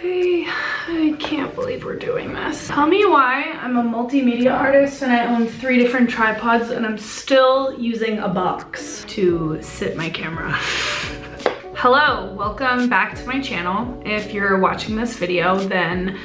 Okay, I can't believe we're doing this. Tell me why I'm a multimedia artist and I own 3 different tripods and I'm still using a box to sit my camera. Hello, welcome back to my channel. If you're watching this video, then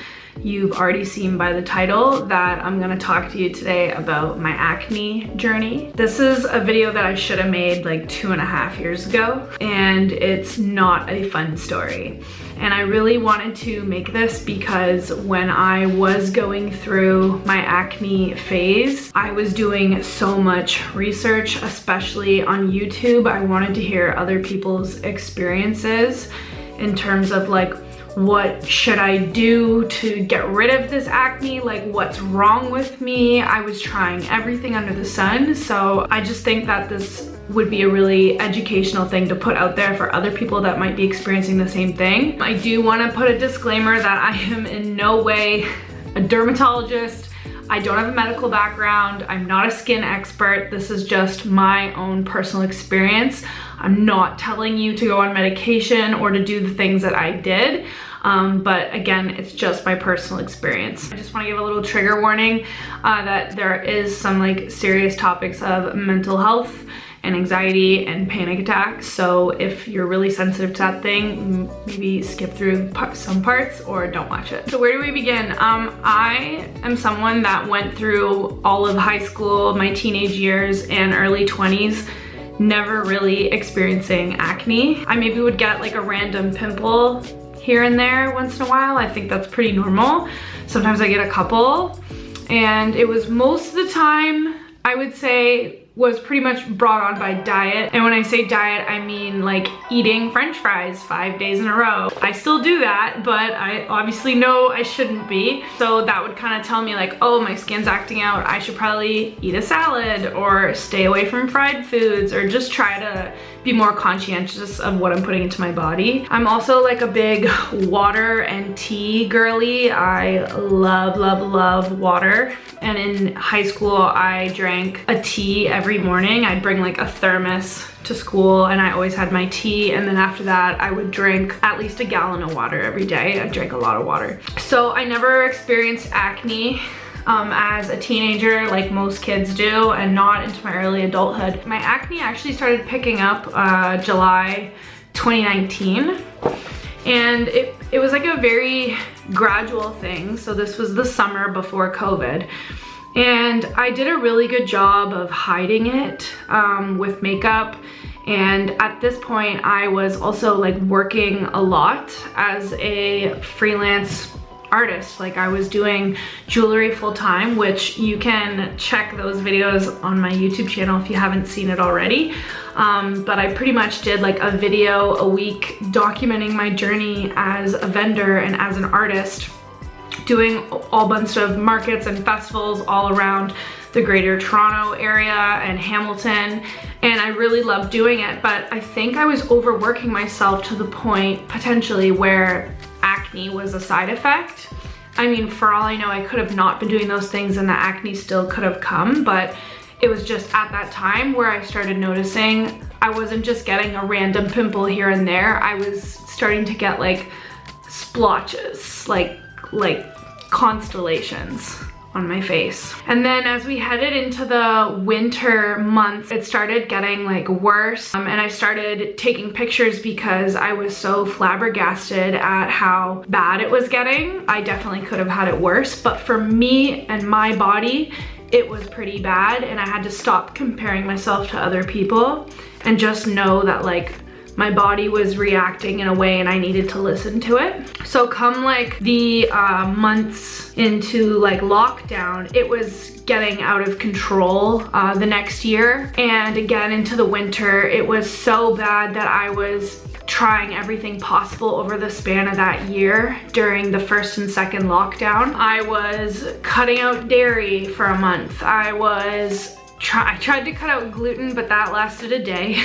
you've already seen by the title that I'm gonna talk to you today about my acne journey. This is a video that I should have made like 2.5 years ago, and it's not a fun story. And I really wanted to make this because when I was going through my acne phase, I was doing so much research, especially on YouTube. I wanted to hear other people's experiences in terms of like, what should I do to get rid of this acne? Like, what's wrong with me? I was trying everything under the sun. So I just think that this would be a really educational thing to put out there for other people that might be experiencing the same thing. I do want to put a disclaimer that I am in no way a dermatologist. I don't have a medical background. I'm not a skin expert. This is just my own personal experience. I'm not telling you to go on medication or to do the things that I did. But again, it's just my personal experience. I just want to give a little trigger warning that there is some like serious topics of mental health and anxiety and panic attacks. So if you're really sensitive to that thing, maybe skip through some parts or don't watch it. So where do we begin? I am someone that went through all of high school, my teenage years and early 20s, never really experiencing acne. I maybe would get like a random pimple here and there once in a while. I think that's pretty normal. Sometimes I get a couple, and it was most of the time, I would say, was pretty much brought on by diet. And when I say diet, I mean like eating French fries 5 days in a row. I still do that, but I obviously know I shouldn't be. So that would kind of tell me like, oh, my skin's acting out. I should probably eat a salad or stay away from fried foods or just try to be more conscientious of what I'm putting into my body. I'm also like a big water and tea girly. I love, love, love water. And in high school, I drank a tea every morning. I'd bring like a thermos to school and I always had my tea. And then after that, I would drink at least 1 gallon of water every day. I drank a lot of water. So I never experienced acne as a teenager like most kids do, and not into my early adulthood. My acne actually started picking up July 2019. And it was like a very gradual thing. So this was the summer before COVID. And I did a really good job of hiding it with makeup. And at this point, I was also like working a lot as a freelance artist. Like I was doing jewelry full time, which you can check those videos on my YouTube channel if you haven't seen it already. But I pretty much did like a video a week documenting my journey as a vendor and as an artist, doing a bunch of markets and festivals all around the greater Toronto area and Hamilton. And I really loved doing it, but I think I was overworking myself to the point potentially where acne was a side effect. I mean, for all I know, I could have not been doing those things and the acne still could have come, but it was just at that time where I started noticing I wasn't just getting a random pimple here and there. I was starting to get like splotches, like constellations on my face. And then as we headed into the winter months, it started getting like worse. And I started taking pictures because I was so flabbergasted at how bad it was getting. I definitely could have had it worse, but for me and my body, it was pretty bad. And I had to stop comparing myself to other people and just know that like my body was reacting in a way and I needed to listen to it. So come like the months into like lockdown, it was getting out of control the next year. And again into the winter, it was so bad that I was trying everything possible over the span of that year during the first and second lockdown. I was cutting out dairy for a month. I tried to cut out gluten, but that lasted a day.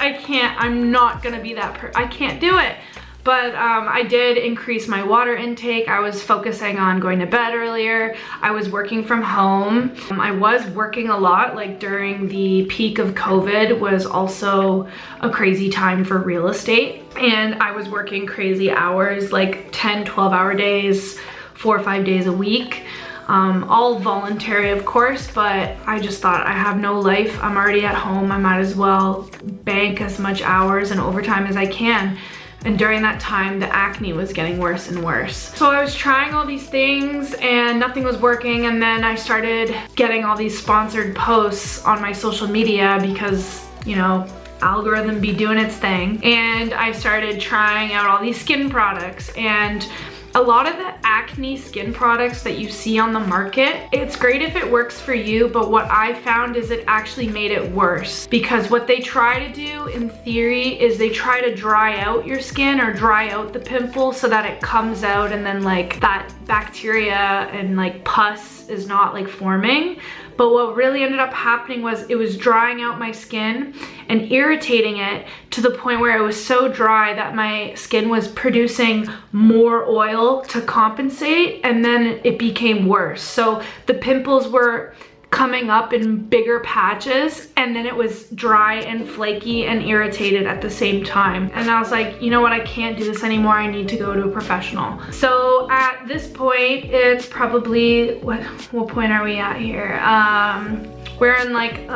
I can't, I'm not gonna be that I can't do it. But I did increase my water intake. I was focusing on going to bed earlier. I was working from home. I was working a lot, like during the peak of COVID was also a crazy time for real estate. And I was working crazy hours, like 10, 12-hour days, 4 or 5 days a week. All voluntary, of course, but I just thought I have no life. I'm already at home. I might as well bank as much hours and overtime as I can. And during that time, the acne was getting worse and worse. So I was trying all these things and nothing was working. And then I started getting all these sponsored posts on my social media because, you know, algorithm be doing its thing. And I started trying out all these skin products, and a lot of the acne skin products that you see on the market, it's great if it works for you, but what I found is it actually made it worse, because what they try to do in theory is they try to dry out your skin or dry out the pimple so that it comes out and then like that bacteria and like pus is not like forming. But what really ended up happening was it was drying out my skin and irritating it to the point where it was so dry that my skin was producing more oil to compensate, and then it became worse. So the pimples were coming up in bigger patches, and then it was dry and flaky and irritated at the same time. And I was like, you know what, I can't do this anymore. I need to go to a professional. So at this point, it's probably, what point are we at here? We're in like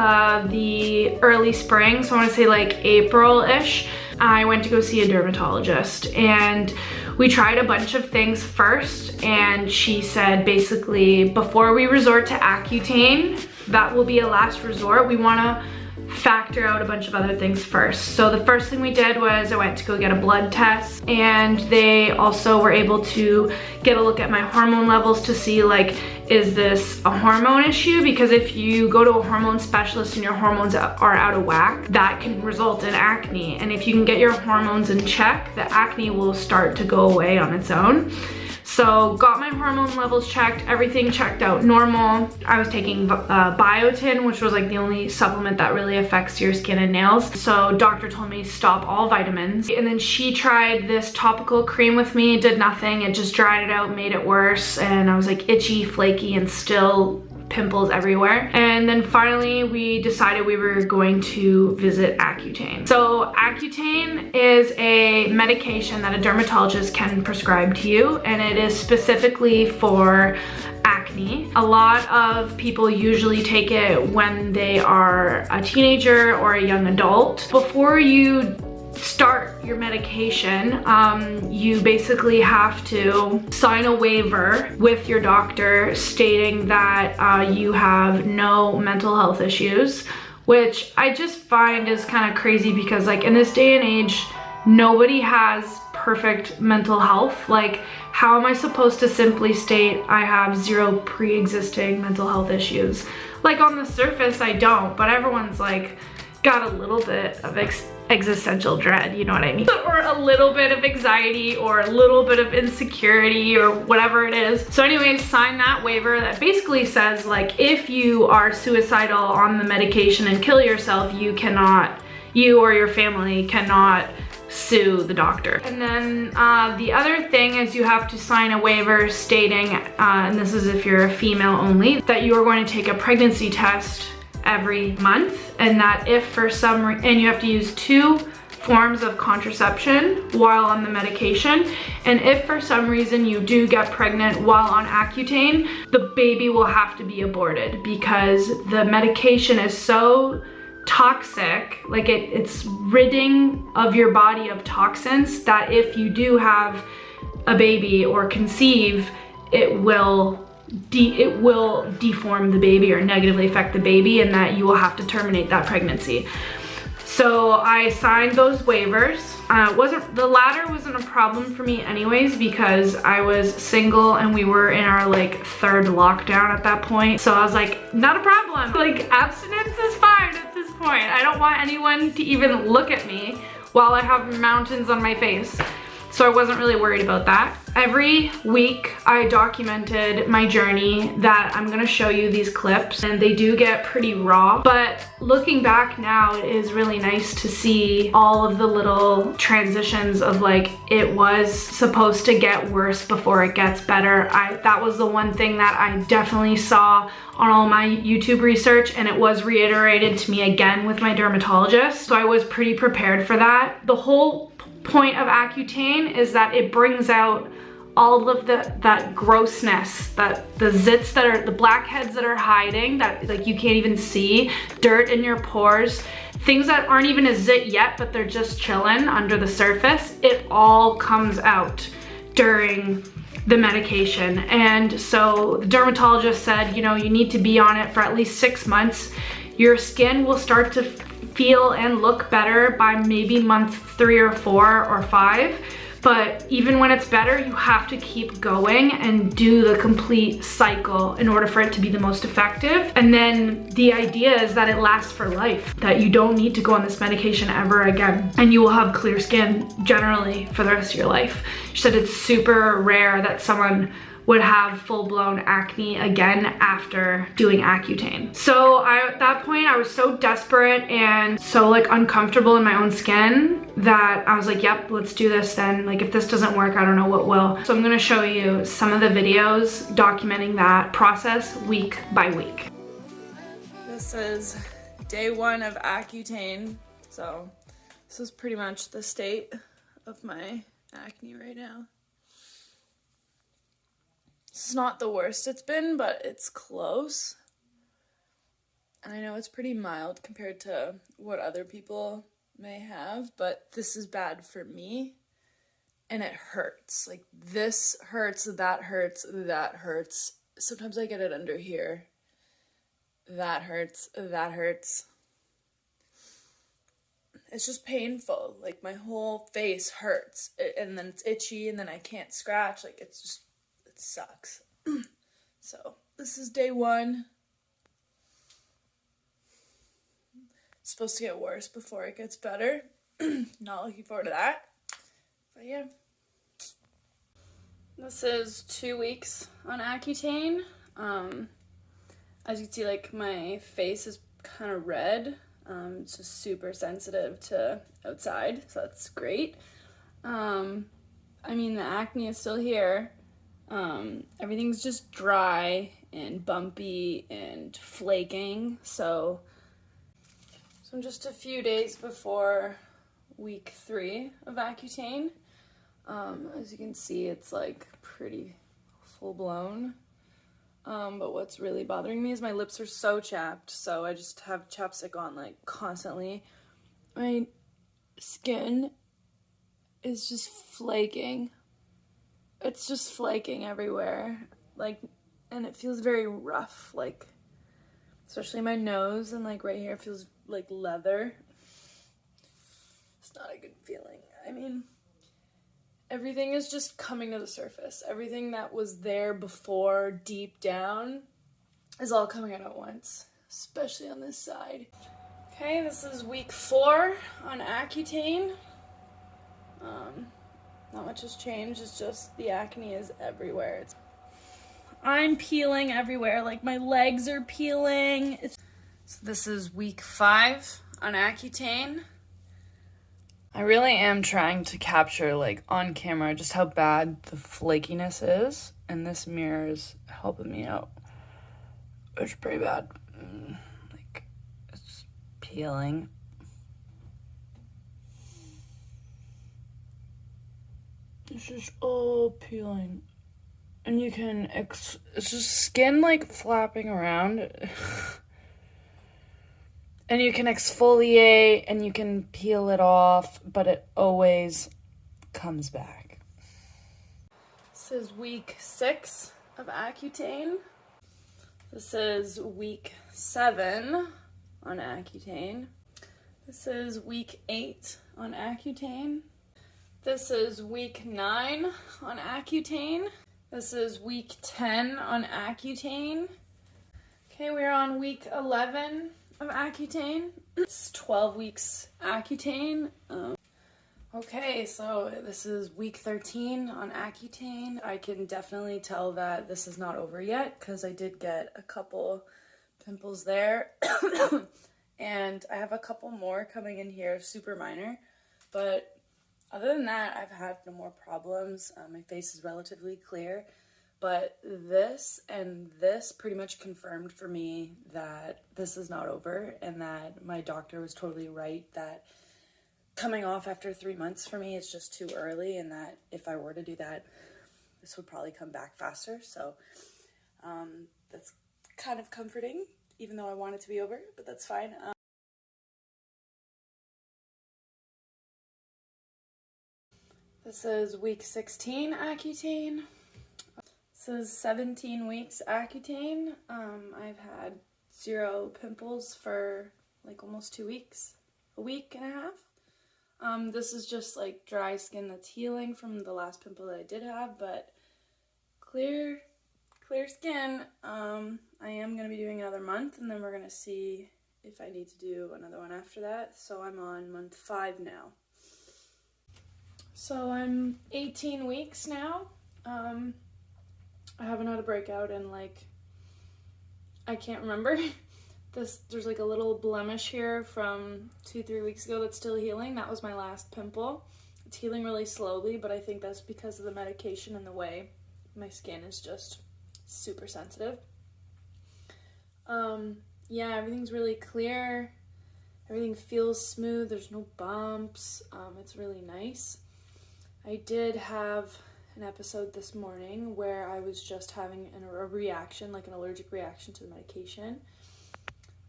the early spring, so I want to say like April-ish. I went to go see a dermatologist, and we tried a bunch of things first, and she said basically before we resort to Accutane, that will be a last resort. We want to factor out a bunch of other things first. So the first thing we did was I went to go get a blood test, and they also were able to get a look at my hormone levels to see like, is this a hormone issue? Because if you go to a hormone specialist and your hormones are out of whack, that can result in acne. And if you can get your hormones in check, the acne will start to go away on its own. So got my hormone levels checked, everything checked out normal. I was taking biotin, which was like the only supplement that really affects your skin and nails. So doctor told me stop all vitamins. And then she tried this topical cream with me, did nothing. It just dried it out, made it worse. And I was like itchy, flaky, and still pimples everywhere. And then finally we decided we were going to visit Accutane. So Accutane is a medication that a dermatologist can prescribe to you, and it is specifically for acne. A lot of people usually take it when they are a teenager or a young adult. Before you start your medication, you basically have to sign a waiver with your doctor stating that you have no mental health issues, which I just find is kind of crazy because like in this day and age, nobody has perfect mental health. Like, how am I supposed to simply state I have 0 pre-existing mental health issues? Like on the surface I don't, but everyone's like got a little bit of existential dread, you know what I mean? Or a little bit of anxiety or a little bit of insecurity or whatever it is. So anyways, sign that waiver that basically says like if you are suicidal on the medication and kill yourself, you or your family cannot sue the doctor. And then the other thing is you have to sign a waiver stating, and this is if you're a female only, that you are going to take a pregnancy test every month, and that if for some reason, and you have to use 2 forms of contraception while on the medication, and if for some reason you do get pregnant while on Accutane, the baby will have to be aborted because the medication is so toxic, like it's ridding of your body of toxins, that if you do have a baby or conceive, it will deform the baby or negatively affect the baby, and that you will have to terminate that pregnancy. So I signed those waivers. The latter wasn't a problem for me anyways because I was single and we were in our like 3rd lockdown at that point. So I was like, not a problem. Like abstinence is fine at this point. I don't want anyone to even look at me while I have mountains on my face. so I wasn't really worried about that. Every week I documented my journey that I'm gonna show you these clips, and they do get pretty raw, but looking back now, it is really nice to see all of the little transitions of like, it was supposed to get worse before it gets better. That was the one thing that I definitely saw on all my YouTube research, and it was reiterated to me again with my dermatologist. So I was pretty prepared for that. The whole point of Accutane is that it brings out all of that grossness, that the zits that are, the blackheads that are hiding, that like you can't even see, dirt in your pores, things that aren't even a zit yet, but they're just chilling under the surface. It all comes out during the medication. And so the dermatologist said, you know, you need to be on it for at least 6 months. Your skin will start to feel and look better by maybe month 3 or 4 or 5. But even when it's better, you have to keep going and do the complete cycle in order for it to be the most effective. And then the idea is that it lasts for life, that you don't need to go on this medication ever again, and you will have clear skin generally for the rest of your life. She said it's super rare that someone would have full-blown acne again after doing Accutane. So at that point, I was so desperate and so like uncomfortable in my own skin that I was like, yep, let's do this then. Like if this doesn't work, I don't know what will. So I'm gonna show you some of the videos documenting that process week by week. This is day 1 of Accutane. So this is pretty much the state of my acne right now. It's not the worst it's been, but it's close. And I know it's pretty mild compared to what other people may have, but this is bad for me. And it hurts. Like this hurts, that hurts, that hurts. Sometimes I get it under here. That hurts, that hurts. It's just painful. Like my whole face hurts. And then it's itchy, and then I can't scratch. Like it's just, it sucks. So this is day 1. It's supposed to get worse before it gets better. Not looking forward to that. But yeah. This is 2 weeks on Accutane. As you can see, like my face is kind of red. It's just super sensitive to outside, so that's great. I mean, the acne is still here. Everything's just dry and bumpy and flaking, so I'm just a few days before week 3 of Accutane. As you can see, it's like pretty full-blown, but what's really bothering me is my lips are so chapped, so I just have chapstick on like constantly. My skin is just flaking. It's just flaking everywhere, like, and it feels very rough, like, especially my nose, and like right here feels like leather. It's not a good feeling. I mean, everything is just coming to the surface. Everything that was there before, deep down, is all coming out at once, especially on this side. Okay, this is week 4 on Accutane. Not much has changed, it's just the acne is everywhere. I'm peeling everywhere, like my legs are peeling. So this is week 5 on Accutane. I really am trying to capture, like on camera, just how bad the flakiness is, and this mirror is helping me out. It's pretty bad. Like, it's peeling. It's just all peeling. And you can, it's just skin like flapping around. And you can exfoliate and you can peel it off, but it always comes back. This is week 6 of Accutane. This is week 7 on Accutane. This is week 8 on Accutane. This is week 9 on Accutane. This is week 10 on Accutane. Okay, we're on week 11 of Accutane. It's 12 weeks Accutane. Okay, so this is week 13 on Accutane. I can definitely tell that this is not over yet because I did get a couple pimples there. And I have a couple more coming in here, super minor. But other than that, I've had no more problems. My face is relatively clear. But this and this pretty much confirmed for me that this is not over and that my doctor was totally right that coming off after 3 months for me is just too early, and that if I were to do that, this would probably come back faster. So that's kind of comforting, even though I want it to be over, but that's fine. This is week 16 Accutane. This is 17 weeks Accutane. I've had 0 pimples for like almost 2 weeks, a week and a half. This is just like dry skin that's healing from the last pimple that I did have, but clear skin. I am going to be doing another month, and then we're going to see if I need to do another one after that. So I'm on month 5 now. So I'm 18 weeks now. I haven't had a breakout in like, I can't remember. There's like a little blemish here from 2-3 weeks ago that's still healing. That was my last pimple. It's healing really slowly, but I think that's because of the medication and the way my skin is just super sensitive. Yeah, everything's really clear. Everything feels smooth. There's no bumps. It's really nice. I did have an episode this morning where I was just having a reaction, like an allergic reaction to the medication.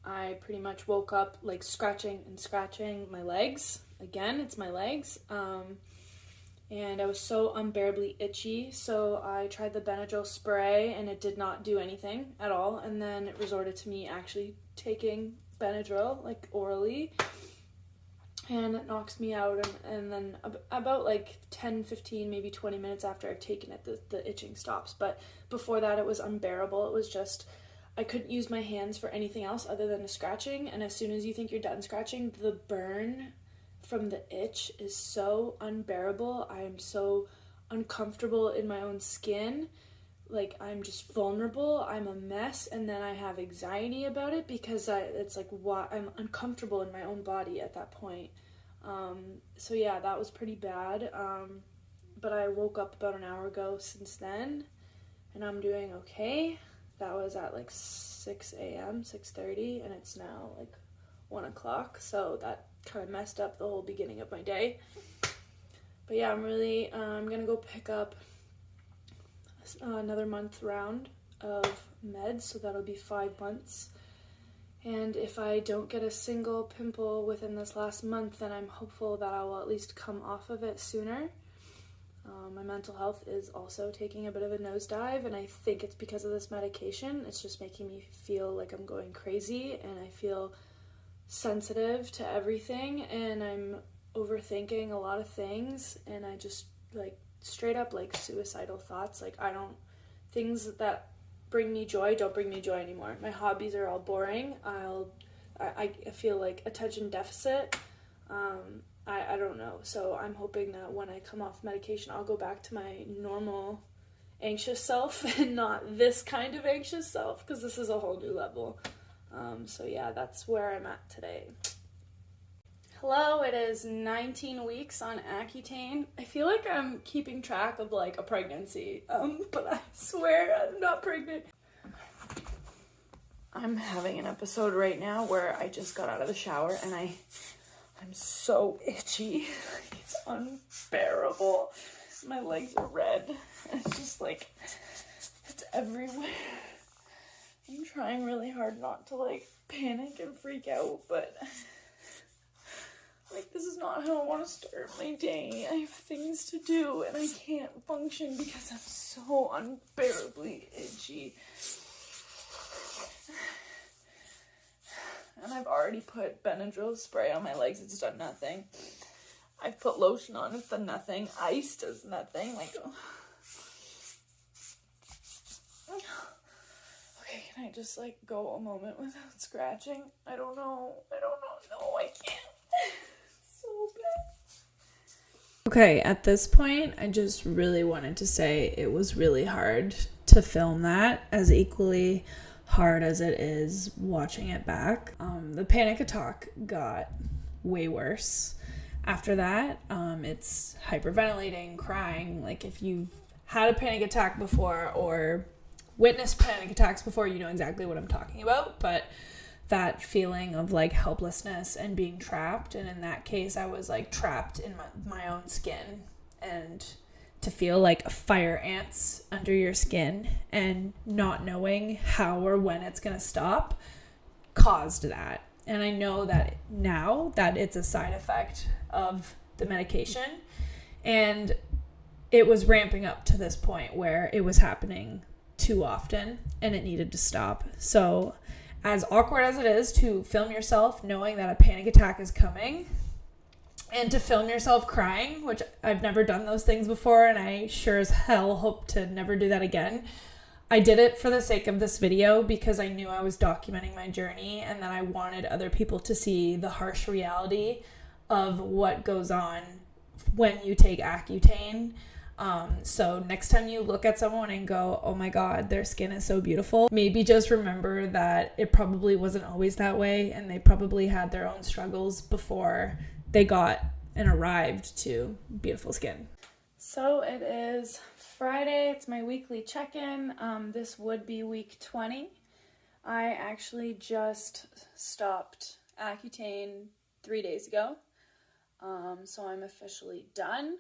I pretty much woke up like scratching my legs. Again, it's my legs. And I was so unbearably itchy, so I tried the Benadryl spray and it did not do anything at all. And then it resorted to me actually taking Benadryl like orally, and it knocks me out. And then about like 10, 15, maybe 20 minutes after I've taken it, the itching stops. But before that, it was unbearable. It was just, I couldn't use my hands for anything else other than the scratching. And as soon as you think you're done scratching, the burn from the itch is so unbearable. I am so uncomfortable in my own skin. Like, I'm just vulnerable. I'm a mess. And then I have anxiety about it because it's like, I'm uncomfortable in my own body at that point. So yeah, that was pretty bad. But I woke up about an hour ago since then, and I'm doing okay. That was at like 6 a.m., 6:30, and it's now like 1 o'clock. So that kind of messed up the whole beginning of my day. But yeah, I'm gonna go pick up another month round of meds, so that'll be 5 months. And if I don't get a single pimple within this last month, then I'm hopeful that I will at least come off of it sooner. My mental health is also taking a bit of a nosedive, and I think it's because of this medication. It's just making me feel like I'm going crazy, and I feel sensitive to everything, and I'm overthinking a lot of things, and I just like straight up like suicidal thoughts. Like, things that bring me joy don't bring me joy anymore. My hobbies are all boring. I feel like attention deficit. I don't know. So I'm hoping that when I come off medication, I'll go back to my normal anxious self and not this kind of anxious self, because this is a whole new level. So yeah, that's where I'm at today. Hello, it is 19 weeks on Accutane. I feel like I'm keeping track of like a pregnancy, but I swear I'm not pregnant. I'm having an episode right now where I just got out of the shower and I'm so itchy. It's unbearable. My legs are red. It's just like, it's everywhere. I'm trying really hard not to like panic and freak out, but like, this is not how I want to start my day. I have things to do and I can't function because I'm so unbearably itchy. And I've already put Benadryl spray on my legs. It's done nothing. I've put lotion on. It's done nothing. Ice does nothing. Like, okay, can I just like go a moment without scratching? I don't know. No, I can't. It's so bad. Okay, at this point, I just really wanted to say it was really hard to film that, as equally hard as it is watching it back. The panic attack got way worse. After that, it's hyperventilating, crying. Like, if you've had a panic attack before or witnessed panic attacks before, you know exactly what I'm talking about. But that feeling of like helplessness and being trapped, and in that case I was like trapped in my own skin, and to feel like fire ants under your skin and not knowing how or when it's going to stop caused that. And I know that now that it's a side effect of the medication, and it was ramping up to this point where it was happening too often and it needed to stop. So as awkward as it is to film yourself knowing that a panic attack is coming, and to film yourself crying, which I've never done those things before, and I sure as hell hope to never do that again. I did it for the sake of this video because I knew I was documenting my journey, and that I wanted other people to see the harsh reality of what goes on when you take Accutane. So next time you look at someone and go, oh my god, their skin is so beautiful, maybe just remember that it probably wasn't always that way, and they probably had their own struggles before they got and arrived to beautiful skin. So it is Friday, it's my weekly check-in. This would be week 20. I actually just stopped Accutane 3 days ago, so I'm officially done.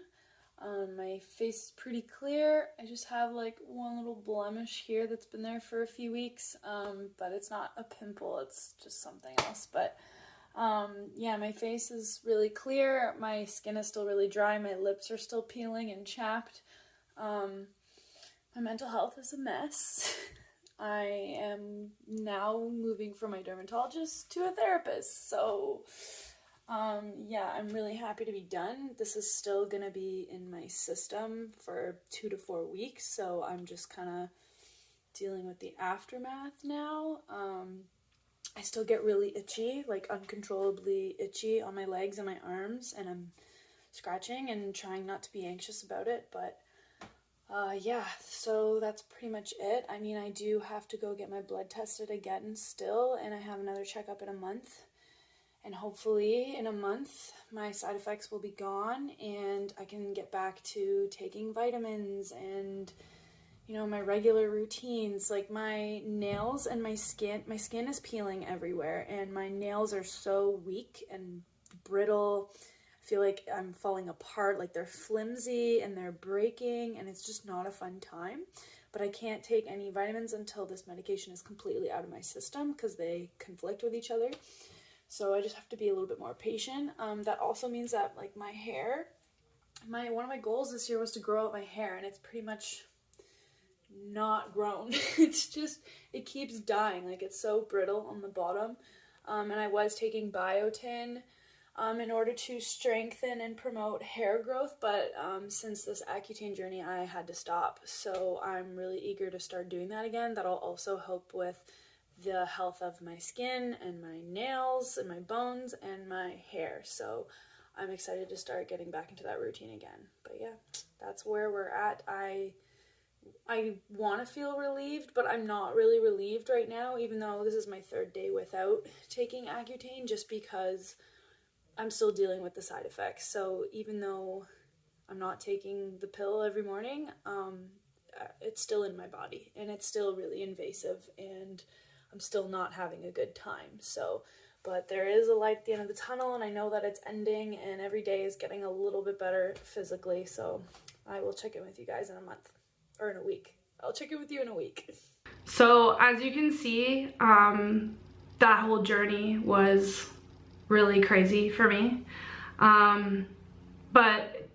My face is pretty clear. I just have like one little blemish here that's been there for a few weeks, but it's not a pimple, it's just something else. But yeah, my face is really clear. My skin is still really dry. My lips are still peeling and chapped. My mental health is a mess. I am now moving from my dermatologist to a therapist. So yeah, I'm really happy to be done. This is still gonna be in my system for 2 to 4 weeks. So I'm just kind of dealing with the aftermath now. I still get really itchy, like uncontrollably itchy on my legs and my arms, and I'm scratching and trying not to be anxious about it, but yeah, so that's pretty much it. I mean, I do have to go get my blood tested again still, and I have another checkup in a month, and hopefully in a month my side effects will be gone and I can get back to taking vitamins and, you know, my regular routines. Like my nails and my skin is peeling everywhere, and my nails are so weak and brittle. I feel like I'm falling apart, like they're flimsy and they're breaking, and it's just not a fun time. But I can't take any vitamins until this medication is completely out of my system because they conflict with each other. So I just have to be a little bit more patient. That also means that like my hair, one of my goals this year was to grow out my hair, and it's pretty much not grown. It's just, it keeps dying. Like it's so brittle on the bottom. And I was taking biotin in order to strengthen and promote hair growth, but since this Accutane journey I had to stop. So I'm really eager to start doing that again. That'll also help with the health of my skin and my nails and my bones and my hair. So I'm excited to start getting back into that routine again. But yeah, that's where we're at. I want to feel relieved, but I'm not really relieved right now, even though this is my 3rd day without taking Accutane, just because I'm still dealing with the side effects. So even though I'm not taking the pill every morning, it's still in my body, and it's still really invasive, and I'm still not having a good time. So, but there is a light at the end of the tunnel, and I know that it's ending, and every day is getting a little bit better physically. So I will check in with you guys in a month. Or in a week. I'll check in with you in a week. So as you can see, that whole journey was really crazy for me. But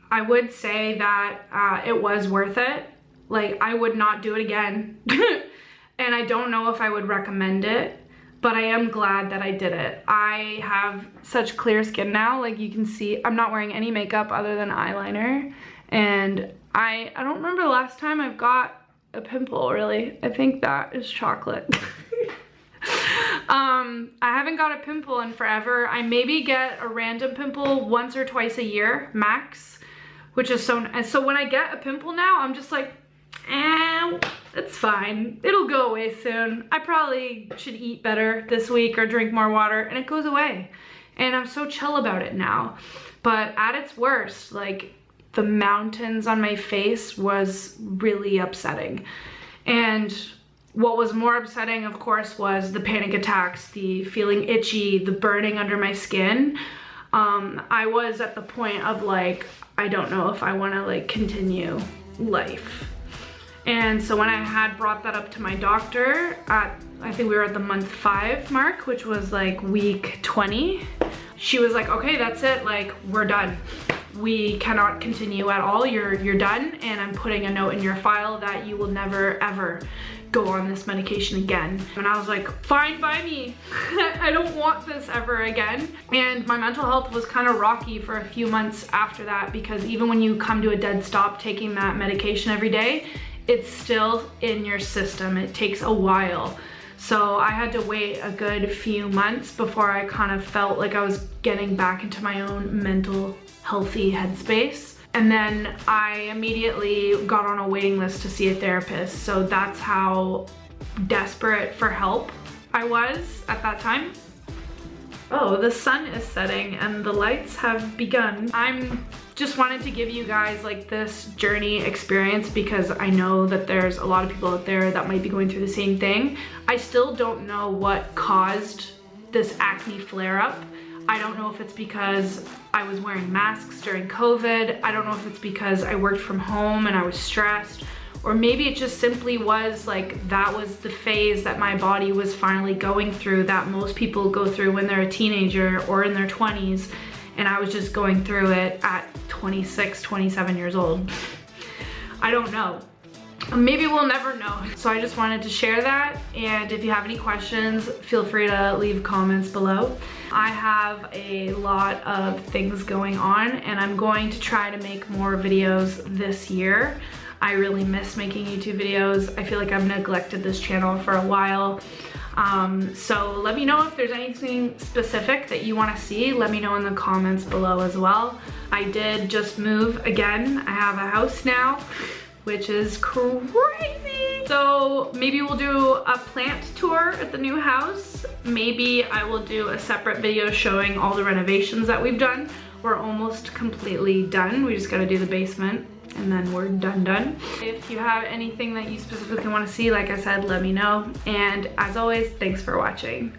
I would say that it was worth it. Like, I would not do it again. And I don't know if I would recommend it, but I am glad that I did it. I have such clear skin now. Like you can see, I'm not wearing any makeup other than eyeliner. And I don't remember the last time I've got a pimple, really. I think that is chocolate. I haven't got a pimple in forever. I maybe get a random pimple once or twice a year, max. which is so nice. So when I get a pimple now, I'm just like, it's fine. It'll go away soon. I probably should eat better this week or drink more water, and it goes away. And I'm so chill about it now. But at its worst, like, the mountains on my face was really upsetting. And what was more upsetting, of course, was the panic attacks, the feeling itchy, the burning under my skin. I was at the point of like, I don't know if I want to like continue life. And so when I had brought that up to my doctor at, I think we were at the month 5 mark, which was like week 20, she was like, okay, that's it, like, we're done. We cannot continue at all, you're done, and I'm putting a note in your file that you will never ever go on this medication again. And I was like, fine by me. I don't want this ever again. And my mental health was kind of rocky for a few months after that, because even when you come to a dead stop taking that medication every day, it's still in your system. It takes a while. So I had to wait a good few months before I kind of felt like I was getting back into my own mental healthy headspace. And then I immediately got on a waiting list to see a therapist. So that's how desperate for help I was at that time. Oh, the sun is setting and the lights have begun. I'm just wanted to give you guys like this journey experience because I know that there's a lot of people out there that might be going through the same thing. I still don't know what caused this acne flare up. I don't know if it's because I was wearing masks during COVID. I don't know if it's because I worked from home and I was stressed, or maybe it just simply was like that was the phase that my body was finally going through that most people go through when they're a teenager or in their 20s. And I was just going through it at 26, 27 years old. I don't know. Maybe we'll never know. So I just wanted to share that. And if you have any questions, feel free to leave comments below. I have a lot of things going on and I'm going to try to make more videos this year. I really miss making YouTube videos. I feel like I've neglected this channel for a while. So let me know if there's anything specific that you want to see. Let me know in the comments below as well. I did just move again. I have a house now, which is crazy. So maybe we'll do a plant tour at the new house. Maybe I will do a separate video showing all the renovations that we've done. We're almost completely done. We just gotta do the basement and then we're done. If you have anything that you specifically want to see, like I said, let me know. And as always, thanks for watching.